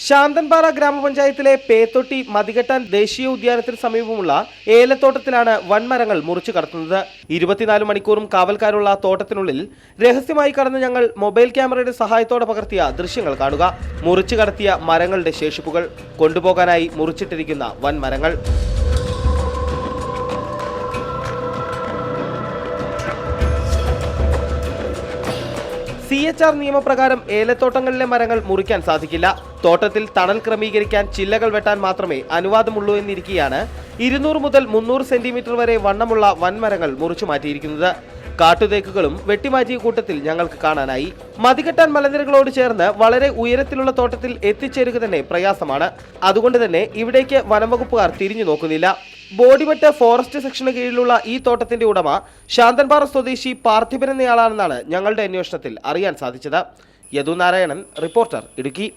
ശാന്തൻപാറ ഗ്രാമപഞ്ചായത്തിലെ പേത്തൊട്ടി മതികെട്ടാൻ ദേശീയ ഉദ്യാനത്തിന് സമീപമുള്ള ഏലത്തോട്ടത്തിലാണ് വൻമരങ്ങൾ മുറിച്ചു കടത്തുന്നത്. 24 മണിക്കൂറും കാവൽക്കാരുള്ള തോട്ടത്തിനുള്ളിൽ രഹസ്യമായി കടന്ന് ഞങ്ങൾ മൊബൈൽ ക്യാമറയുടെ സഹായത്തോടെ പകർത്തിയ ദൃശ്യങ്ങൾ കാണുക. മുറിച്ചു കടത്തിയ മരങ്ങളുടെ ശേഷിപ്പുകൾ, കൊണ്ടുപോകാനായി മുറിച്ചിട്ടിരിക്കുന്ന വൻമരങ്ങൾ. CHR നിയമപ്രകാരം ഏലത്തോട്ടങ്ങളിലെ മരങ്ങൾ മുറിക്കാൻ സാധിക്കില്ല. തോട്ടത്തിൽ തണൽ ക്രമീകരിക്കാൻ ചില്ലകൾ വെട്ടാൻ മാത്രമേ അനുവാദമുള്ളൂ എന്നിരിക്കെയാണ് 200 മുതൽ 300 സെന്റിമീറ്റർ വരെ വണ്ണമുള്ള വൻമരങ്ങൾ മുറിച്ചു മാറ്റിയിരിക്കുന്നത്. കാട്ടുതേക്കുകളും വെട്ടിമാറ്റിയ കൂട്ടത്തിൽ ഞങ്ങൾക്ക് കാണാനായി. മതികെട്ടാൻ മലനിരകളോട് ചേർന്ന് വളരെ ഉയരത്തിലുള്ള തോട്ടത്തിൽ എത്തിച്ചേരുക തന്നെ പ്രയാസമാണ്. അതുകൊണ്ട് തന്നെ ഇവിടേക്ക് വനംവകുപ്പുകാർ തിരിഞ്ഞു നോക്കുന്നില്ല. ബോഡിമെട്ട് ഫോറസ്റ്റ് സെക്ഷന് കീഴിലുള്ള ഈ തോട്ടത്തിന്റെ ഉടമ ശാന്തൻപാറ സ്വദേശി പാർത്ഥിപൻ എന്നയാളാണെന്നാണ് ഞങ്ങളുടെ അന്വേഷണത്തിൽ അറിയാൻ സാധിച്ചത്. യദു നാരായണൻ, റിപ്പോർട്ടർ, ഇടുക്കി.